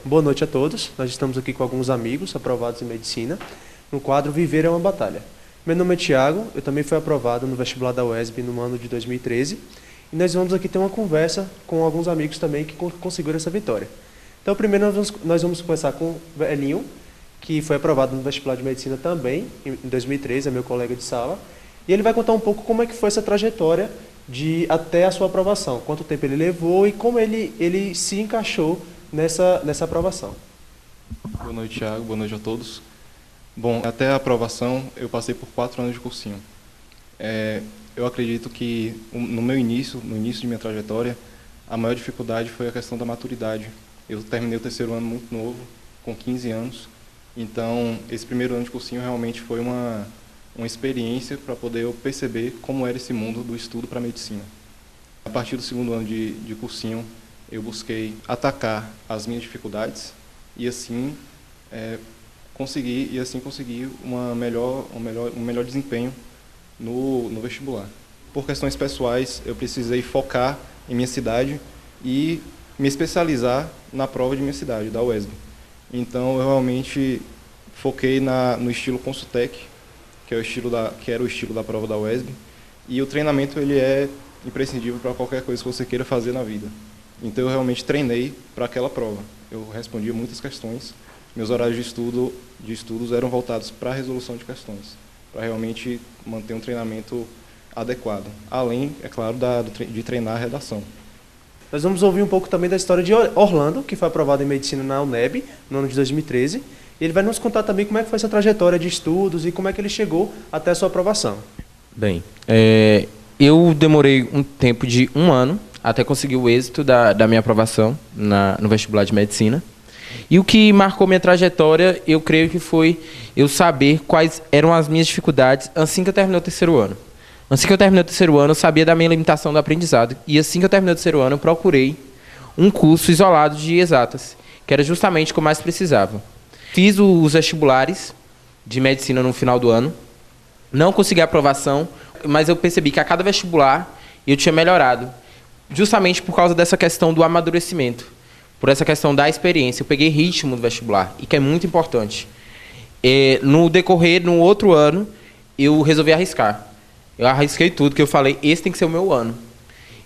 Boa noite a todos. Nós estamos aqui com alguns amigos aprovados em medicina, no quadro Viver é uma Batalha. Meu nome é Thiago, eu também fui aprovado no vestibular da UESB no ano de 2013, e nós vamos aqui ter uma conversa com alguns amigos também que conseguiram essa vitória. Então, primeiro nós vamos conversar com o Elinho, que foi aprovado no vestibular de medicina também, em 2013, é meu colega de sala, e ele vai contar um pouco como é que foi essa trajetória até a sua aprovação, quanto tempo ele levou e como ele se encaixou nessa aprovação. Boa noite, Thiago. Boa noite a todos. Bom, até a aprovação eu passei por 4 anos de cursinho. Eu acredito que no início de minha trajetória, a maior dificuldade foi a questão da maturidade. Eu terminei o 3º ano muito novo, com 15 anos. Então, esse primeiro ano de cursinho realmente foi uma experiência para poder eu perceber como era esse mundo do estudo para medicina. A partir do 2º ano de cursinho, eu busquei atacar as minhas dificuldades e assim conseguir um melhor desempenho no vestibular. Por questões pessoais, eu precisei focar em minha cidade e me especializar na prova de minha cidade, da UESB. Então, eu realmente foquei no estilo Consultec, que era o estilo da prova da UESB, e o treinamento ele é imprescindível para qualquer coisa que você queira fazer na vida. Então, eu realmente treinei para aquela prova. Eu respondia muitas questões. Meus horários de estudos eram voltados para a resolução de questões, para realmente manter um treinamento adequado, além, é claro, de treinar a redação. Nós vamos ouvir um pouco também da história de Orlando, que foi aprovado em medicina na UNEB, no ano de 2013. E ele vai nos contar também como é que foi essa trajetória de estudos e como é que ele chegou até a sua aprovação. Bem, eu demorei um tempo de 1 ano até conseguir o êxito da minha aprovação no vestibular de medicina. E o que marcou minha trajetória, eu creio que foi eu saber quais eram as minhas dificuldades assim que eu terminei o 3º ano. Assim que eu terminei o 3º ano, eu sabia da minha limitação do aprendizado. E assim que eu terminei o 3º ano, eu procurei um curso isolado de exatas, que era justamente o que eu mais precisava. Fiz os vestibulares de medicina no final do ano. Não consegui a aprovação, mas eu percebi que a cada vestibular eu tinha melhorado. Justamente por causa dessa questão do amadurecimento. Por essa questão da experiência. Eu peguei ritmo do vestibular, e que é muito importante. No decorrer, no outro ano, eu resolvi arriscar. Eu arrisquei tudo, que eu falei, esse tem que ser o meu ano.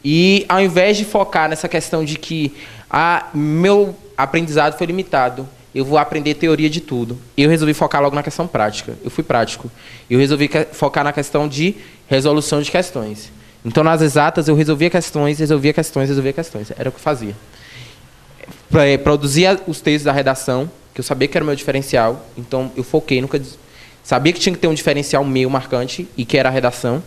E ao invés de focar nessa questão de que meu aprendizado foi limitado, eu vou aprender teoria de tudo, eu resolvi focar logo na questão prática. Eu fui prático. Eu resolvi focar na questão de resolução de questões. Então, nas exatas, eu resolvia questões. Era o que eu fazia. Produzia os textos da redação, que eu sabia que era o meu diferencial. Então, eu foquei, sabia que tinha que ter um diferencial meu marcante, e que era a redação,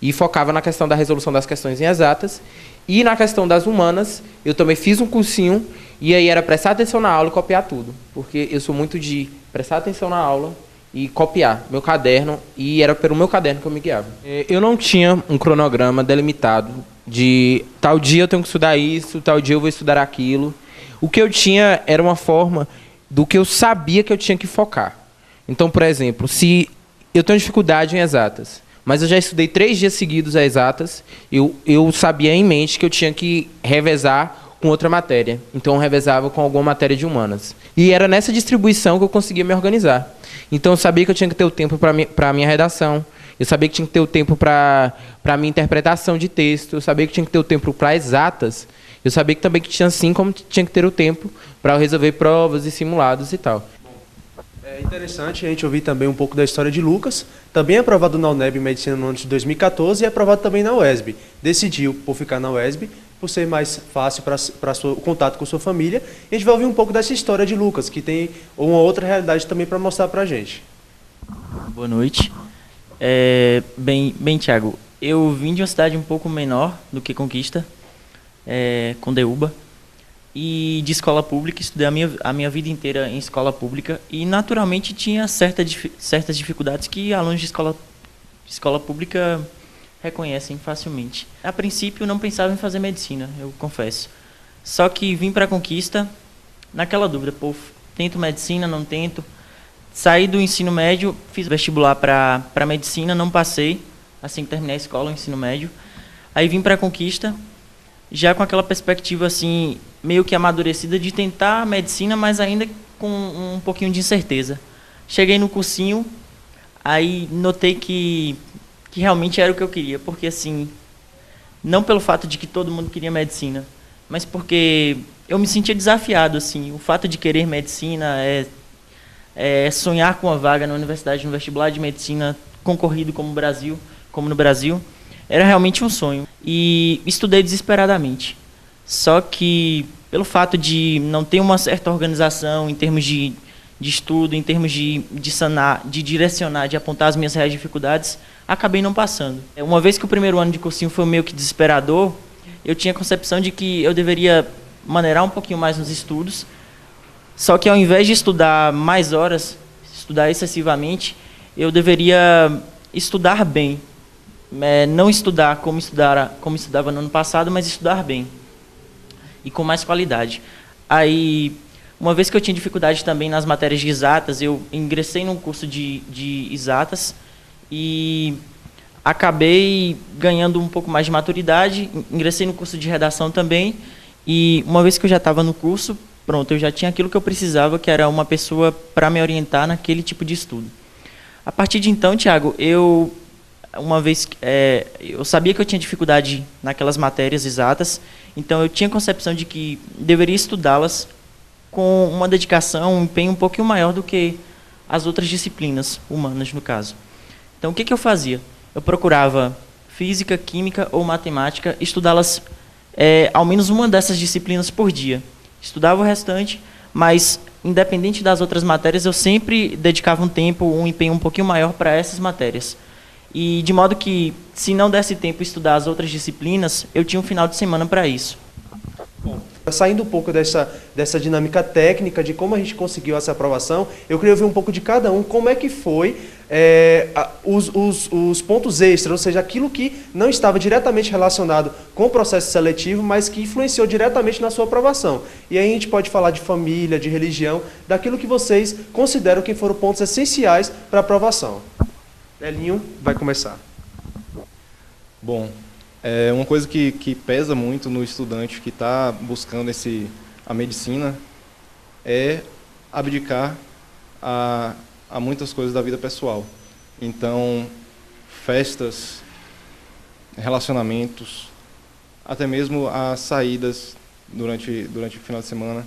e focava na questão da resolução das questões em exatas. E na questão das humanas, eu também fiz um cursinho, e aí era prestar atenção na aula e copiar tudo. Porque eu sou muito de prestar atenção na aula e copiar meu caderno, e era pelo meu caderno que eu me guiava. Eu não tinha um cronograma delimitado de tal dia eu tenho que estudar isso, tal dia eu vou estudar aquilo. O que eu tinha era uma forma do que eu sabia que eu tinha que focar. Então, por exemplo, se eu tenho dificuldade em exatas, mas eu já estudei 3 dias seguidos a exatas, eu sabia em mente que eu tinha que revezar com outra matéria. Então, eu revezava com alguma matéria de humanas. E era nessa distribuição que eu conseguia me organizar. Então, eu sabia que eu tinha que ter o tempo para a minha redação, eu sabia que tinha que ter o tempo para a minha interpretação de texto, eu sabia que tinha que ter o tempo para exatas, eu sabia que também tinha, assim como tinha que ter o tempo para resolver provas e simulados e tal. É interessante a gente ouvir também um pouco da história de Lucas, também aprovado na UNEB em Medicina no ano de 2014 e aprovado também na UESB. Decidiu por ficar na UESB, por ser mais fácil para o contato com sua família. E a gente vai ouvir um pouco dessa história de Lucas, que tem uma outra realidade também para mostrar para a gente. Boa noite. Bem, Thiago, eu vim de uma cidade um pouco menor do que Conquista, Condeúba, e de escola pública, estudei a minha vida inteira em escola pública e naturalmente tinha certas dificuldades que alunos de escola pública reconhecem facilmente. A princípio não pensava em fazer medicina, eu confesso. Só que vim para a Conquista naquela dúvida, tento medicina, não tento. Saí do ensino médio, fiz vestibular para medicina, não passei, assim que terminei a escola, o ensino médio. Aí vim para a Conquista, já com aquela perspectiva assim, meio que amadurecida de tentar a medicina, mas ainda com um pouquinho de incerteza. Cheguei no cursinho, aí notei que realmente era o que eu queria, porque assim, não pelo fato de que todo mundo queria medicina, mas porque eu me sentia desafiado, assim. O fato de querer medicina é sonhar com uma vaga na universidade, no vestibular de medicina concorrido como no Brasil, era realmente um sonho. E estudei desesperadamente. Só que, pelo fato de não ter uma certa organização em termos de estudo, em termos de sanar, de direcionar, de apontar as minhas reais dificuldades, acabei não passando. Uma vez que o primeiro ano de cursinho foi meio que desesperador, eu tinha a concepção de que eu deveria maneirar um pouquinho mais nos estudos, só que ao invés de estudar mais horas, estudar excessivamente, eu deveria estudar bem. Não estudar como estudava no ano passado, mas estudar bem e com mais qualidade. Aí, uma vez que eu tinha dificuldade também nas matérias de exatas, eu ingressei num curso de exatas e acabei ganhando um pouco mais de maturidade, ingressei no curso de redação também, e uma vez que eu já estava no curso, pronto, eu já tinha aquilo que eu precisava, que era uma pessoa para me orientar naquele tipo de estudo. A partir de então, Thiago, eu sabia que eu tinha dificuldade naquelas matérias exatas, então eu tinha a concepção de que deveria estudá-las com uma dedicação, um empenho um pouquinho maior do que as outras disciplinas humanas, no caso. Então, o que eu fazia? Eu procurava física, química ou matemática, estudá-las ao menos uma dessas disciplinas por dia. Estudava o restante, mas, independente das outras matérias, eu sempre dedicava um tempo, um empenho um pouquinho maior para essas matérias. E de modo que, se não desse tempo estudar as outras disciplinas, eu tinha um final de semana para isso. Bom, saindo um pouco dessa dinâmica técnica de como a gente conseguiu essa aprovação, eu queria ouvir um pouco de cada um, como é que foi os pontos extras, ou seja, aquilo que não estava diretamente relacionado com o processo seletivo, mas que influenciou diretamente na sua aprovação. E aí a gente pode falar de família, de religião, daquilo que vocês consideram que foram pontos essenciais para a aprovação. Elinho vai começar. Bom, uma coisa que pesa muito no estudante que está buscando a medicina é abdicar a muitas coisas da vida pessoal. Então, festas, relacionamentos, até mesmo as saídas durante o final de semana,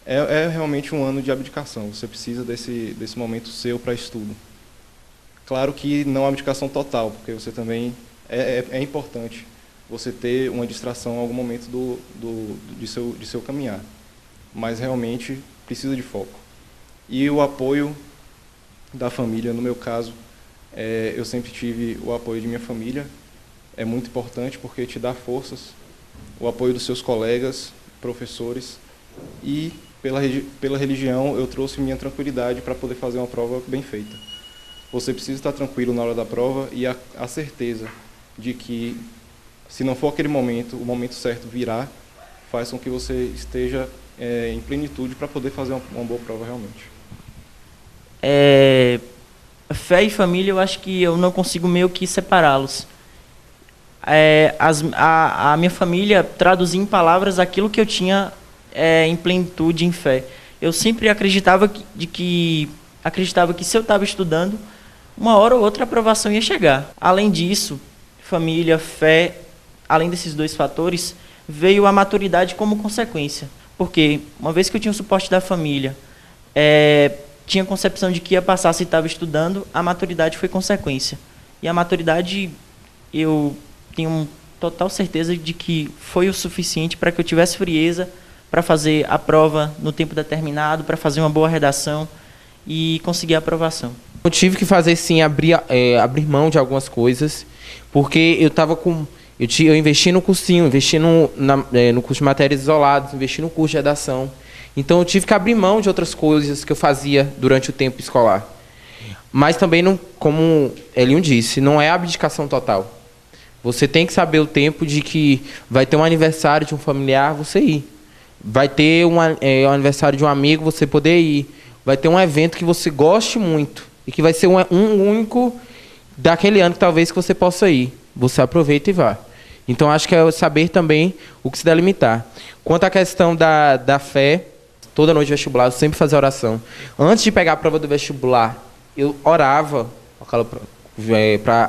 é realmente um ano de abdicação. Você precisa desse momento seu para estudo. Claro que não a abdicação total, porque você também é importante você ter uma distração em algum momento de seu caminhar, mas realmente precisa de foco. E o apoio da família, no meu caso, eu sempre tive o apoio de minha família, é muito importante porque te dá forças, o apoio dos seus colegas, professores, e pela religião eu trouxe minha tranquilidade para poder fazer uma prova bem feita. Você precisa estar tranquilo na hora da prova e a certeza de que, se não for aquele momento, o momento certo virá, faz com que você esteja em plenitude para poder fazer uma boa prova realmente. Fé e família, eu acho que eu não consigo meio que separá-los. A minha família traduzia em palavras aquilo que eu tinha em plenitude, em fé. Eu sempre acreditava que se eu estava estudando, uma hora ou outra a aprovação ia chegar. Além disso, família, fé, além desses dois fatores, veio a maturidade como consequência. Porque, uma vez que eu tinha o suporte da família, tinha a concepção de que ia passar se estava estudando, a maturidade foi consequência. E a maturidade, eu tenho total certeza de que foi o suficiente para que eu tivesse frieza para fazer a prova no tempo determinado, para fazer uma boa redação e conseguir a aprovação. Eu tive que fazer, sim, abrir mão de algumas coisas, porque eu estava com... Eu investi no cursinho, investi no curso de matérias isoladas, investi no curso de redação. Então, eu tive que abrir mão de outras coisas que eu fazia durante o tempo escolar. Mas também, não, como Elinho disse, não é abdicação total. Você tem que saber o tempo de que vai ter um aniversário de um familiar, você ir. Vai ter um aniversário de um amigo, você poder ir. Vai ter um evento que você goste muito e que vai ser um único daquele ano que talvez que você possa ir. Você aproveita e vá. Então, acho que é saber também o que se delimitar. Quanto à questão da fé, toda noite vestibular, eu sempre fazia oração. Antes de pegar a prova do vestibular, eu orava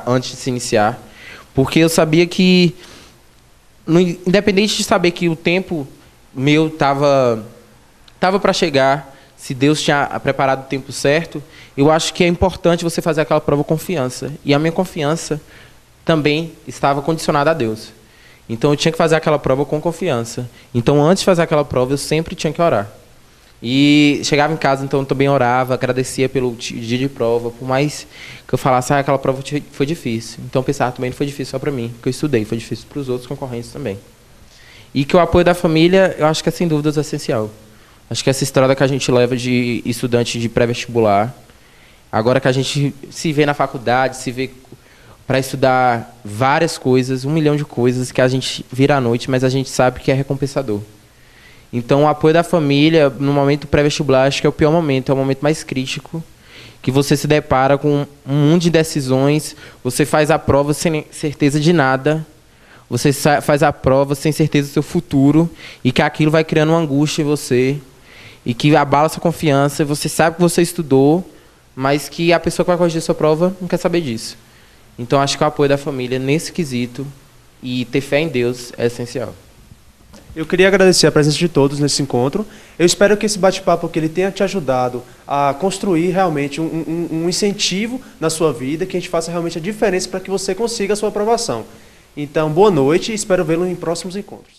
antes de se iniciar, porque eu sabia que, independente de saber que o tempo meu estava para chegar, se Deus tinha preparado o tempo certo, eu acho que é importante você fazer aquela prova com confiança. E a minha confiança também estava condicionada a Deus. Então eu tinha que fazer aquela prova com confiança. Então antes de fazer aquela prova, eu sempre tinha que orar. E chegava em casa, então eu também orava, agradecia pelo dia de prova, por mais que eu falasse, aquela prova foi difícil. Então eu pensava, também não foi difícil só para mim, que eu estudei, foi difícil para os outros concorrentes também. E que o apoio da família, eu acho que é sem dúvidas essencial. Acho que essa estrada que a gente leva de estudante de pré-vestibular, agora que a gente se vê na faculdade, se vê para estudar várias coisas, 1 milhão de coisas que a gente vira à noite, mas a gente sabe que é recompensador. Então, o apoio da família, no momento pré-vestibular, acho que é o pior momento, é o momento mais crítico, que você se depara com um mundo de decisões, você faz a prova sem certeza de nada, você faz a prova sem certeza do seu futuro, e que aquilo vai criando uma angústia em você, e que abala sua confiança, você sabe que você estudou, mas que a pessoa que vai corrigir sua prova não quer saber disso. Então, acho que o apoio da família nesse quesito e ter fé em Deus é essencial. Eu queria agradecer a presença de todos nesse encontro. Eu espero que esse bate-papo que ele tenha te ajudado a construir realmente um incentivo na sua vida, que a gente faça realmente a diferença para que você consiga a sua aprovação. Então, boa noite e espero vê-lo em próximos encontros.